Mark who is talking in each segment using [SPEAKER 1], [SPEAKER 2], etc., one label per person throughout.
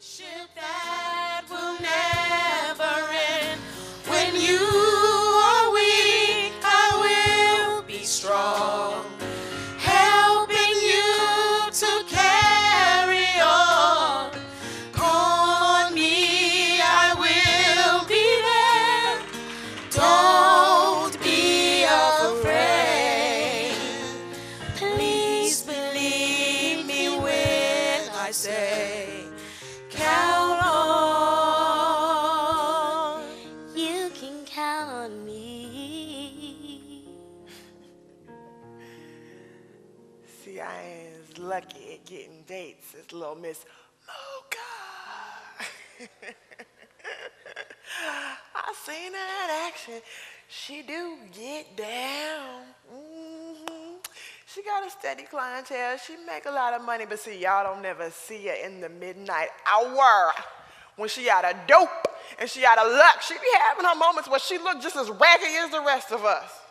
[SPEAKER 1] Ship that will never end. When you are weak, I will be strong, helping you to carry on. Call on me, I will be there. Don't be afraid. Please believe me when I say, count on. You can count on me.
[SPEAKER 2] See, I ain't as lucky at getting dates as little Miss Mocha. I seen her in action. She do get down. She got a steady clientele. She make a lot of money, but see, y'all don't never see her in the midnight hour when she out of dope and she out of luck. She be having her moments where she look just as raggedy as the rest of us.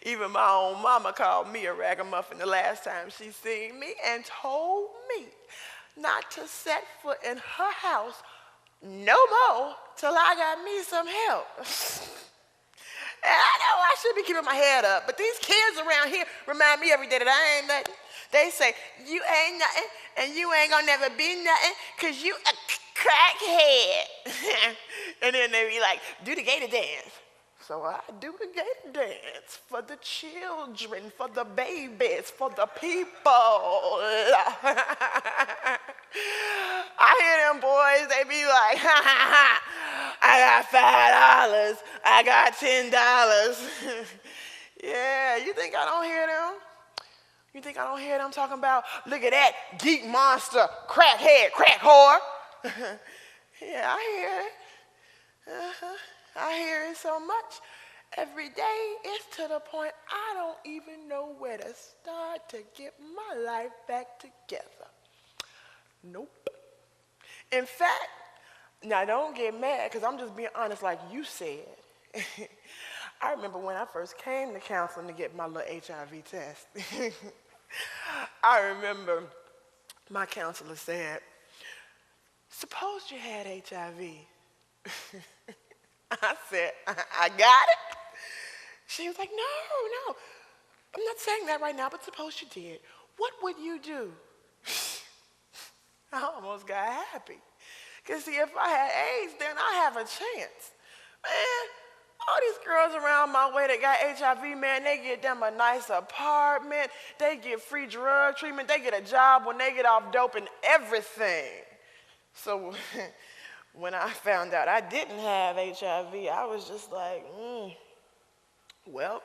[SPEAKER 2] Even my own mama called me a ragamuffin the last time she seen me and told me not to set foot in her house no more till I got me some help. And I know I should be keeping my head up, but these kids around here remind me every day that I ain't nothing. They say, you ain't nothing, and you ain't gonna never be nothing, because you a crackhead. And then they be like, do the gator dance. So I do the gator dance for the children, for the babies, for the people. I hear them boys, they be like, I got $5, I got $10. Yeah, you think I don't hear them? You think I don't hear them talking about, look at that geek monster, crackhead, crack whore? Yeah, I hear it. I hear it so much. Every day, it's to the point I don't even know where to start to get my life back together. Nope. In fact, now don't get mad, because I'm just being honest like you said. I remember when I first came to counseling to get my little HIV test. I remember my counselor said, suppose you had HIV. I said, I got it? She was like, no, I'm not saying that right now, but suppose you did. What would you do? I almost got happy. Because see, if I had AIDS, then I have a chance. Man, all these girls around my way that got HIV, man, they get them a nice apartment, they get free drug treatment, they get a job when they get off dope and everything. So when I found out I didn't have HIV, I was just like, well,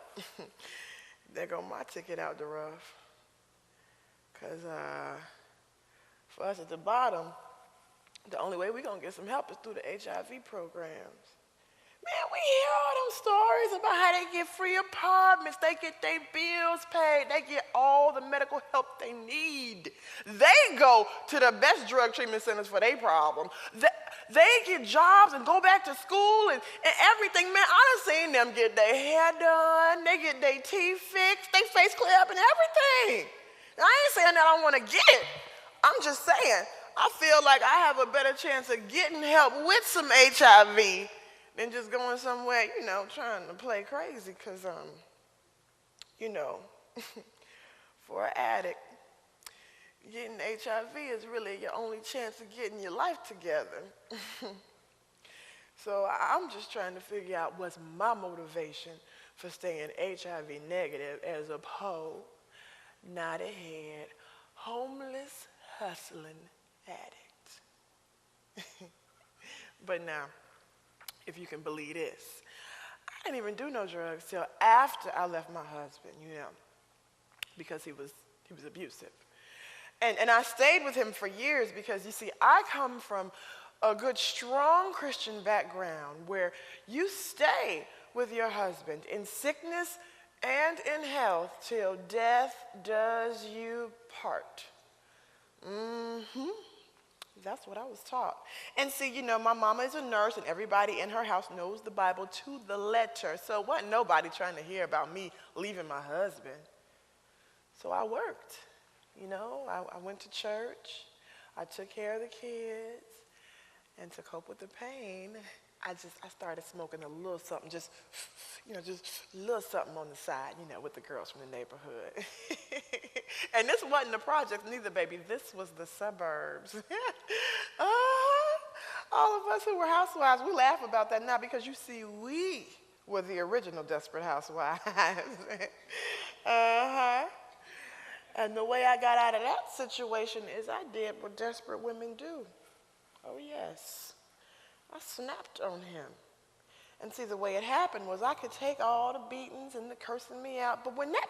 [SPEAKER 2] there go my ticket out the rough. Because for us at the bottom, the only way we're going to get some help is through the HIV programs. Man, we hear all them stories about how they get free apartments, they get their bills paid, they get all the medical help they need. They go to the best drug treatment centers for their problem. They get jobs and go back to school and everything. Man, I done seen them get their hair done, they get their teeth fixed, they face clip and everything. Now, I ain't saying that I want to get it. I'm just saying, I feel like I have a better chance of getting help with some HIV than just going somewhere, trying to play crazy. Because, for an addict, getting HIV is really your only chance of getting your life together. So I'm just trying to figure out what's my motivation for staying HIV negative as a pole, not a head, homeless, hustling addict. But now, if you can believe this, I didn't even do no drugs till after I left my husband, because he was abusive. And I stayed with him for years because, you see, I come from a good, strong Christian background where you stay with your husband in sickness and in health till death does you part. That's what I was taught. And see, my mama is a nurse and everybody in her house knows the Bible to the letter. So wasn't nobody trying to hear about me leaving my husband. So I worked. You know, I went to church. I took care of the kids. And to cope with the pain, I started smoking a little something, just a little something on the side, with the girls from the neighborhood. And this wasn't the project neither, baby. This was the suburbs. All of us who were housewives, we laugh about that now because you see, we were the original Desperate Housewives. Uh-huh. And the way I got out of that situation is I did what desperate women do. Oh, yes. I snapped on him. And see, the way it happened was I could take all the beatings and the cursing me out, but when that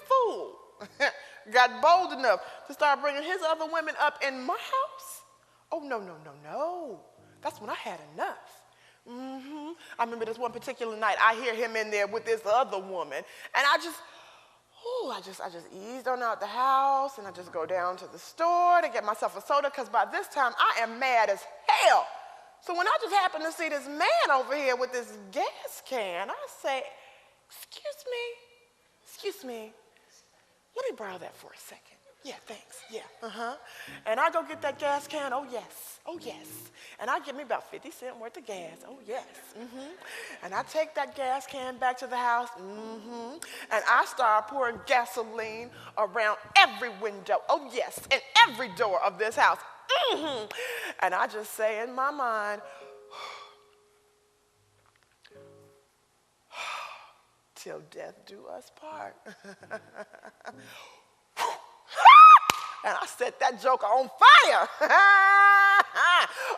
[SPEAKER 2] fool got bold enough to start bringing his other women up in my house, oh, no, no, no, no. That's when I had enough. I remember this one particular night, I hear him in there with this other woman, and I just eased on out the house, and I just go down to the store to get myself a soda, because by this time, I am mad as hell. So when I just happen to see this man over here with this gas can, I say, excuse me, let me borrow that for a second. Yeah, thanks, yeah, And I go get that gas can, oh yes. And I get me about 50 cents worth of gas, oh yes, And I take that gas can back to the house, And I start pouring gasoline around every window, oh yes, and every door of this house, And I just say in my mind, till death do us part. And I set that joker on fire.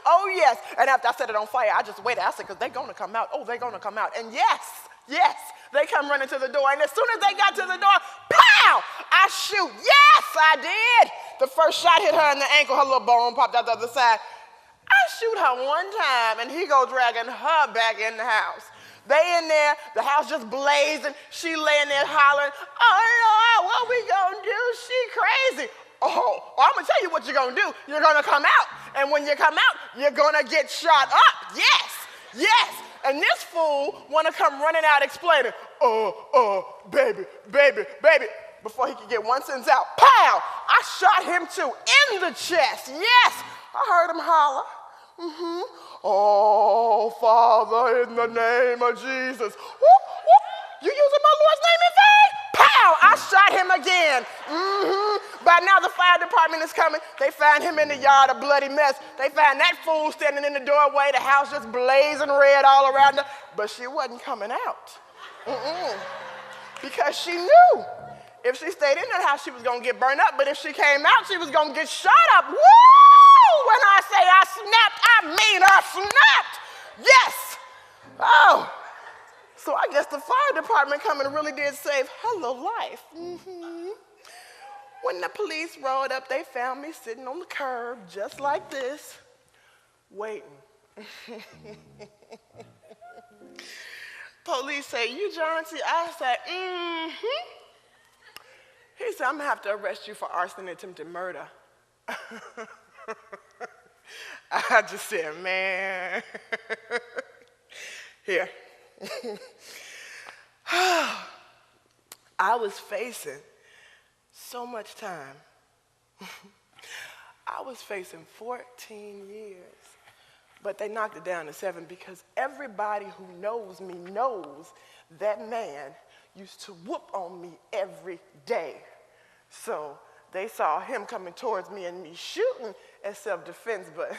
[SPEAKER 2] Oh, yes. And after I set it on fire, I just waited. I said, because they're going to come out. Oh, they're going to come out. And yes, they come running to the door. And as soon as they got to the door, pow, I shoot. Yes, I did. The first shot hit her in the ankle. Her little bone popped out the other side. I shoot her one time, and he go dragging her back in the house. They in there, the house just blazing. She laying there hollering, oh, Lord, what we gonna do? She crazy. Oh, I'm gonna tell you what you're gonna do. You're gonna come out. And when you come out, you're gonna get shot up. Yes. And this fool wanna come running out explaining, baby. Before he could get one sentence out, pow! I shot him too, in the chest. Yes, I heard him holler. Oh, Father, in the name of Jesus. Whoop, whoop. You using my Lord's name in vain? Pow! I shot him again. By now the fire department is coming. They find him in the yard, a bloody mess. They find that fool standing in the doorway, the house just blazing red all around her. But she wasn't coming out. Because she knew if she stayed in that house, she was going to get burned up. But if she came out, she was going to get shot up. Woo! When I say I snapped, I mean I snapped. Yes. Oh. So I guess the fire department coming really did save her little life. When the police rolled up, they found me sitting on the curb just like this, waiting. Police say, you Johnsie? I said, He said, I'm going to have to arrest you for arson and attempted murder. I just said, man. Here. I was facing so much time. I was facing 14 years. But they knocked it down to 7 because everybody who knows me knows that man used to whoop on me every day. So they saw him coming towards me and me shooting as self-defense, but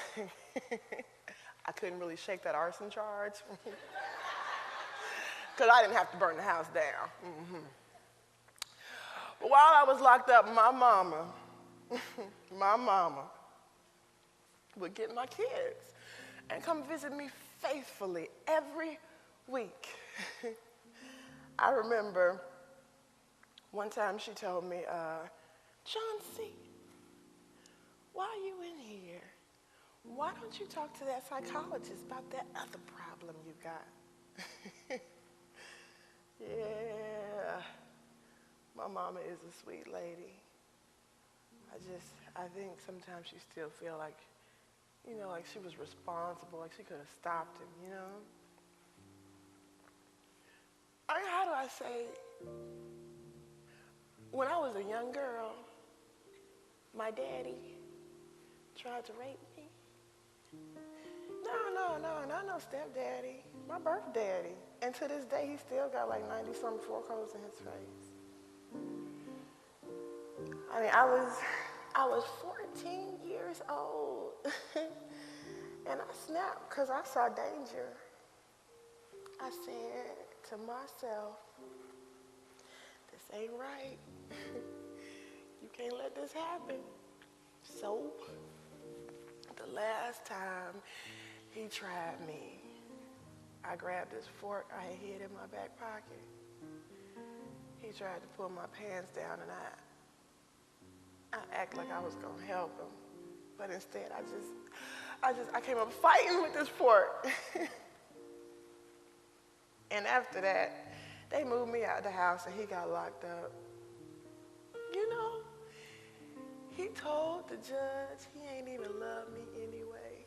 [SPEAKER 2] I couldn't really shake that arson charge because I didn't have to burn the house down. But while I was locked up, my mama would get my kids and come visit me faithfully every week. I remember one time she told me, Johnsie, why are you in here? Why don't you talk to that psychologist about that other problem you got? Yeah, my mama is a sweet lady. I think sometimes she still feel like, like she was responsible, like she could have stopped him, How do I say, when I was a young girl, my daddy tried to rape me. No, not no stepdaddy. My birth daddy. And to this day, he still got like 90-something foreclosures in his face. I mean, I was 14 years old. And I snapped because I saw danger. I said to myself, this ain't right. You can't let this happen. So, the last time he tried me, I grabbed this fork I had hid in my back pocket. He tried to pull my pants down and I act like I was gonna help him. But instead, I came up fighting with this fork. And after that, they moved me out the house and he got locked up. You know, he told the judge he ain't even love me anyway.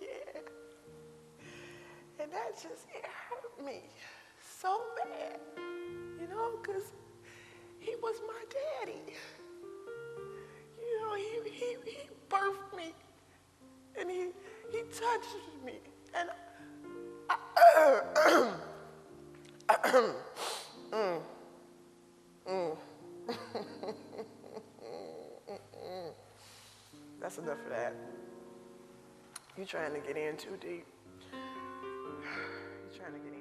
[SPEAKER 2] Yeah. And that just, it hurt me so bad, you know, because he was my daddy. You know, he birthed me and he touched me. And that's enough of that. You trying to get in too deep. You trying to get in.